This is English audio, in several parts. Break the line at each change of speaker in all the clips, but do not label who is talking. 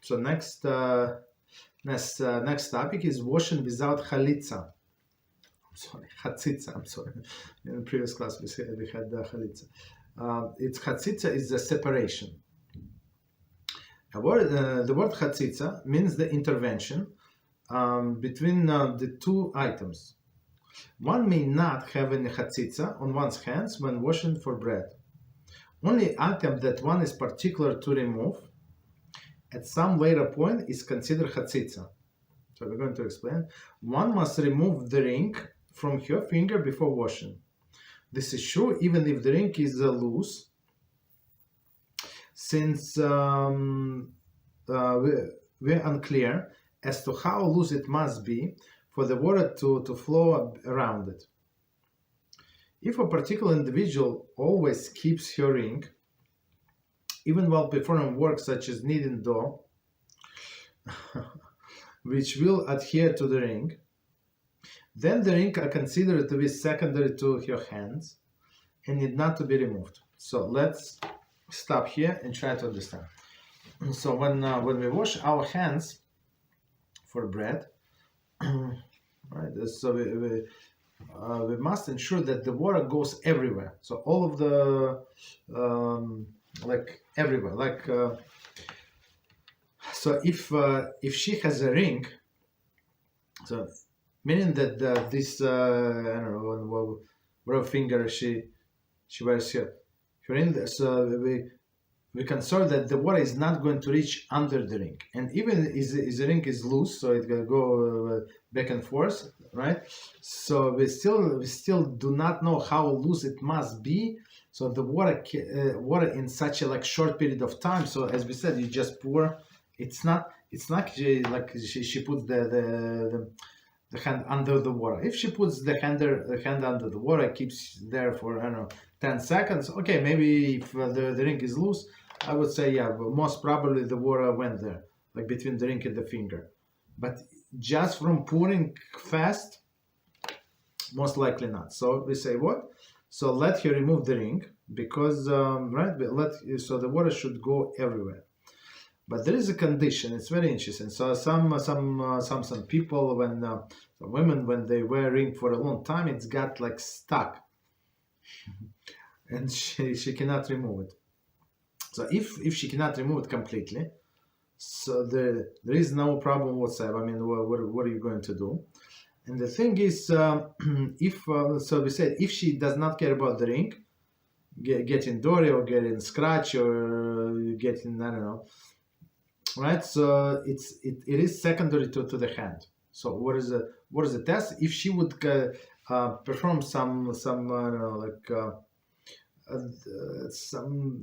So next topic is washing without chalitza. Chatzitzah. I'm sorry. In the previous class we had chalitza. It's Chatzitzah is the separation. The word Chatzitzah means the intervention between the two items. One may not have any Chatzitzah on one's hands when washing for bread. Only item that one is particular to remove at some later point is considered Chatzitzah. So we're going to explain. One must remove the ring from her finger before washing. This is true even if the ring is loose, since we're unclear as to how loose it must be for the water to flow around it. If a particular individual always keeps her ring, even while performing work such as kneading dough, which will adhere to the ring, then the ring are considered to be secondary to her hands and need not to be removed. So let's stop here and try to understand. So when we wash our hands for bread, right? So we must ensure that the water goes everywhere. So all of the like everywhere. Like so if she has a ring, so meaning that this I don't know whatever finger she wears here, her ring. So we concern that the water is not going to reach under the ring, and even if the ring is loose, so it will go back and forth, right? So we still do not know how loose it must be. So the water in such a short period of time. So as we said, you just pour. It's not like she puts the hand under the water. If she puts the hand under the water, it keeps there for 10 seconds. Okay, maybe if the ring is loose, I would say yeah, but most probably the water went there, like between the ring and the finger. But just from pouring fast, most likely not. So we say what? So let her remove the ring because so the water should go everywhere. But there is a condition. It's very interesting. So some people, when women, when they wear ring for a long time, it's got stuck, and she cannot remove it. So if she cannot remove it completely, so there is no problem whatsoever. I mean, what are you going to do? And the thing is, so we said if she does not care about the ring, getting dirty or getting scratch or getting I don't know. Right, so it is secondary to the hand. So what is the test? If she would perform some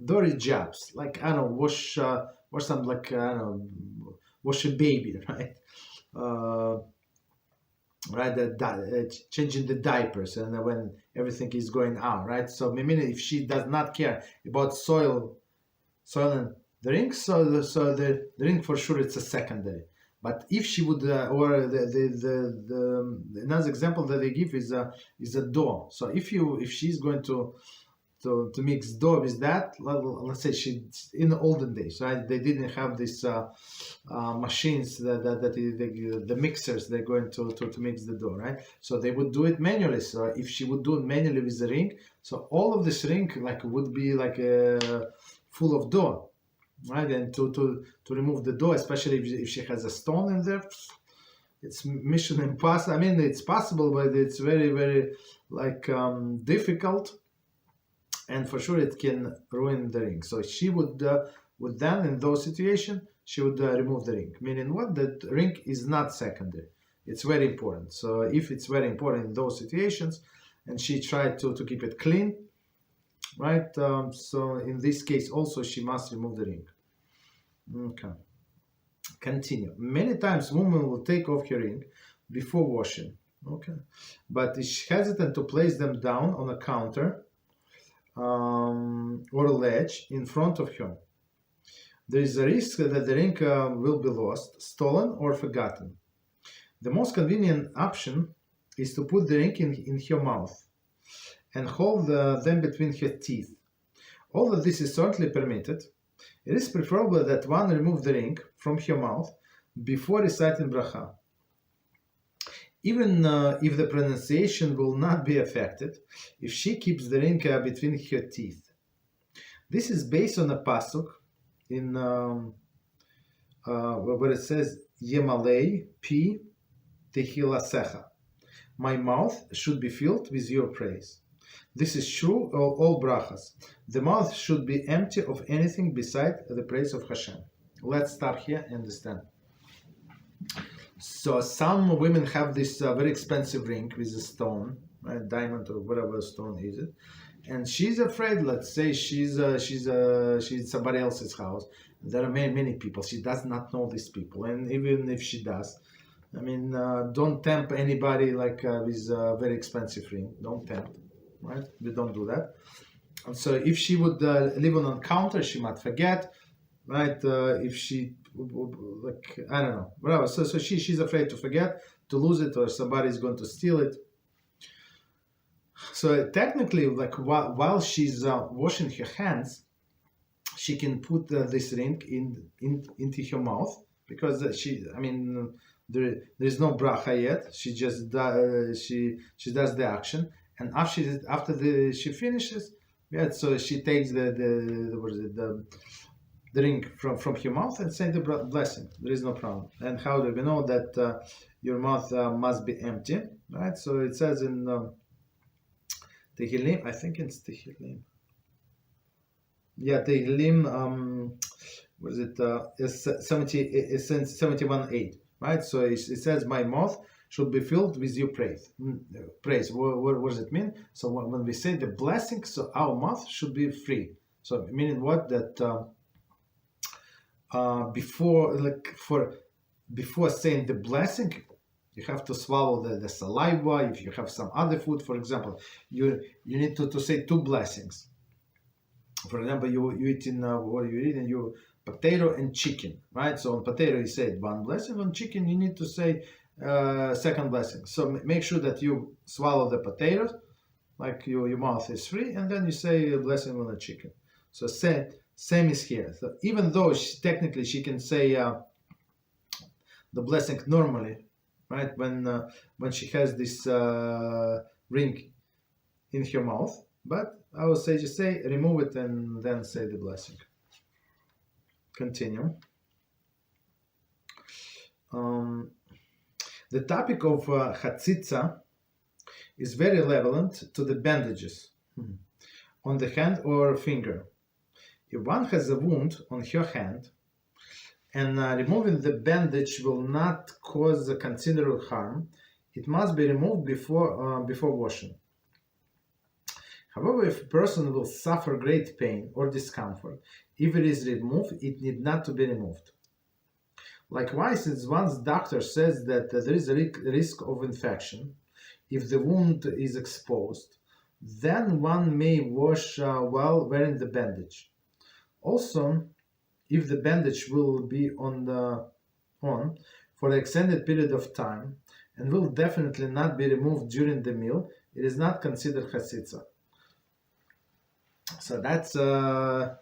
dirty jobs, like I don't know, wash some wash a baby, right? Changing the diapers and when everything is going out, right? So meaning if she does not care about soil and the ring, so the ring for sure it's a secondary. But if she would, or another example that they give is a dough. So if she's going to mix dough with that, let's say she in the olden days, right? They didn't have these machines the mixers they're going to mix the dough, right? So they would do it manually. So if she would do it manually with the ring, so all of this ring would be full of dough. Right, and to remove the dough, especially if she has a stone in there, it's mission impossible. I mean, it's possible, but it's very, very difficult, and for sure it can ruin the ring. So she would then in those situations she would remove the ring. Meaning what? That ring is not secondary. It's very important. So if it's very important in those situations, and she tried to keep it clean. Right, so in this case also she must remove the ring. Okay, continue. Many times women will take off her ring before washing, okay, but is hesitant to place them down on a counter or a ledge in front of her. There is a risk that the ring will be lost, stolen, or forgotten. The most convenient option is to put the ring in her mouth and hold them between her teeth. Although this is certainly permitted, It is preferable that one remove the ring from her mouth before reciting bracha. Even if the pronunciation will not be affected, if she keeps the ring between her teeth. This is based on a pasuk in where it says, Yemalei pi tehilasecha. My mouth should be filled with your praise. This is true of all brachas. The mouth should be empty of anything beside the praise of Hashem. Let's stop here and understand. So some women have this very expensive ring with a stone, right, diamond or whatever stone is it, and she's afraid. Let's say she's somebody else's house. There are many people. She does not know these people, and even if she does, I mean, don't tempt anybody like with a very expensive ring. Don't tempt, right? We don't do that. And so if she would leave on counter, she might forget, right? If she like, I don't know, whatever. So she's afraid to forget, to lose it, or somebody's going to steal it. So technically, like while she's washing her hands, she can put this ring into her mouth, because there is no bracha yet. She just she does the action, and after she finishes, yeah. So she takes the ring from her mouth and say the blessing. There is no problem. And how do we know that your mouth must be empty? Right. So it says in Tehillim, I think it's Tehillim. Yeah, Tehillim. What is it? Is 71:8. Right. So it says, my mouth should be filled with your praise. Praise. What does it mean? So when we say the blessing, so our mouth should be free. So meaning what? That before saying the blessing, you have to swallow the saliva. If you have some other food, for example, you need to say two blessings. For example, you eating what are you eating? You potato and chicken, right? So on potato you say one blessing. On chicken you need to say second blessing. So make sure that you swallow the potatoes, like your mouth is free, and then you say a blessing on the chicken. So same is here. So even though technically she can say the blessing normally, right, when she has this ring in her mouth, but I would say just say remove it and then say the blessing. Continue. The topic of Chatzitzah is very relevant to the bandages on the hand or finger. If one has a wound on her hand, and removing the bandage will not cause a considerable harm, it must be removed before washing. However, if a person will suffer great pain or discomfort, if it is removed, it need not to be removed. Likewise, since one's doctor says that there is a risk of infection if the wound is exposed, then one may wash while wearing the bandage. Also, if the bandage will be on for an extended period of time and will definitely not be removed during the meal, it is not considered Chatzitzah. So that's a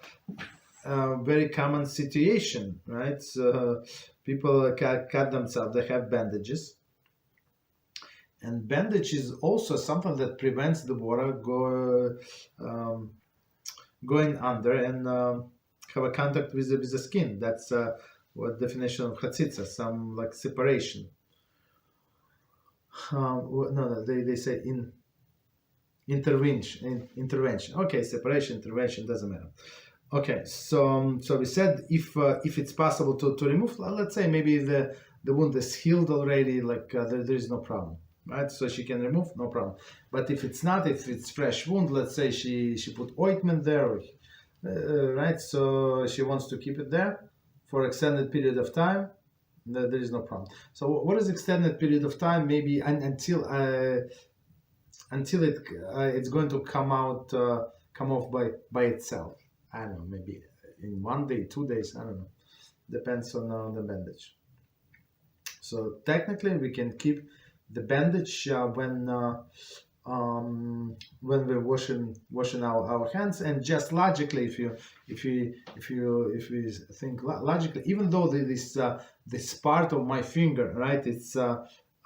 very common situation, right? So people cut themselves, they have bandages. And bandage is also something that prevents the water going under and have a contact with the skin. That's what definition of Chatzitzah, some like separation. They say intervention. Okay, separation, intervention, doesn't matter. Okay, so we said if it's possible to remove, let's say maybe the wound is healed already, like there is no problem, right? So she can remove, no problem. But if it's not, if it's fresh wound, let's say she put ointment there, right? So she wants to keep it there for extended period of time, there is no problem. So what is extended period of time? Maybe until it's going to come off by itself. I don't know, maybe in 1 day, 2 days, I don't know. Depends on the bandage. So technically we can keep the bandage when when we're washing our hands. And just logically, if you think logically, even though this part of my finger, right, it's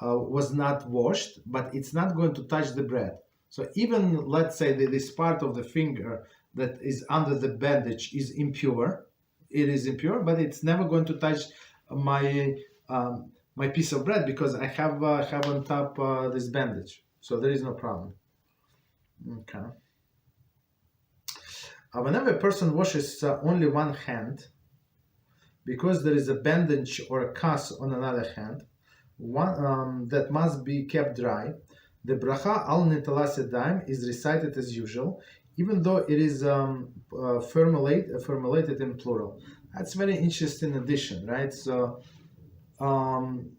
was not washed, but it's not going to touch the bread. So even, let's say that this part of the finger that is under the bandage is impure, it is impure, but it's never going to touch my my piece of bread, because I have on top this bandage, so there is no problem. Okay. Whenever a person washes only one hand, because there is a bandage or a cast on another hand, one that must be kept dry, the bracha al Netilas Yadayim is recited as usual, even though it is formulated in plural. That's very interesting addition, right? So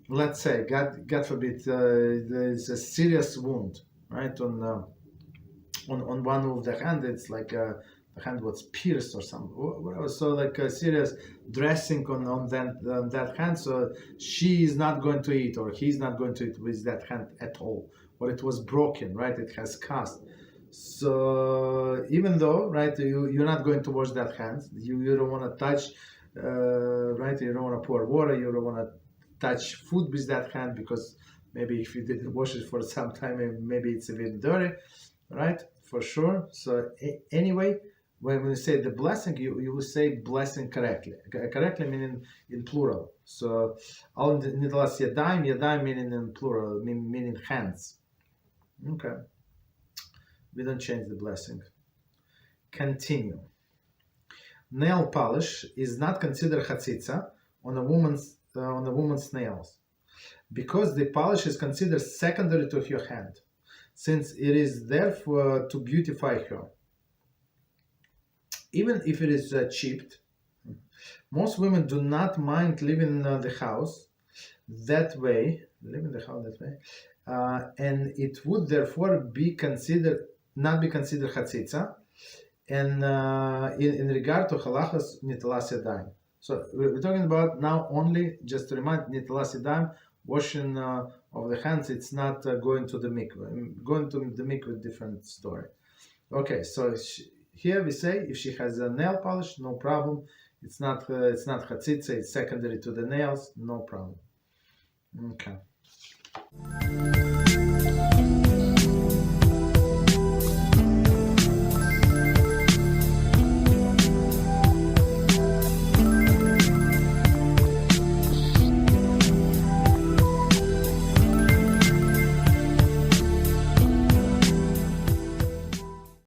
let's say, God forbid, there is a serious wound, right, on one of the hand. It's like the hand was pierced or something, whatever. So like a serious dressing on that hand. So she is not going to eat, or he's not going to eat with that hand at all, or it was broken, right? It has cast. So even though, right, you're not going to wash that hand, you don't want to touch, right? You don't want to pour water, you don't want to touch food with that hand, because maybe if you didn't wash it for some time, maybe it's a bit dirty, right? For sure. So anyway, when you say the blessing, you will say blessing correctly. Correctly meaning in plural. So al Netilas Yadayim meaning in plural, meaning hands. Okay. We don't change the blessing. Continue. Nail polish is not considered Chatzitzah on a woman's nails, because the polish is considered secondary to her hand, since it is there to beautify her. Even if it is chipped, most women do not mind leaving the house that way, and it would therefore not be considered Chatzitzah, and in regard to Halachos Netilas Yadayim. So we're talking about now only, just to remind, Netilas Yadayim, washing of the hands. It's not going to the mikveh. Going to the mikveh, different story. Okay, so here we say if she has a nail polish, no problem. It's not Chatzitzah. It's secondary to the nails, no problem. Okay.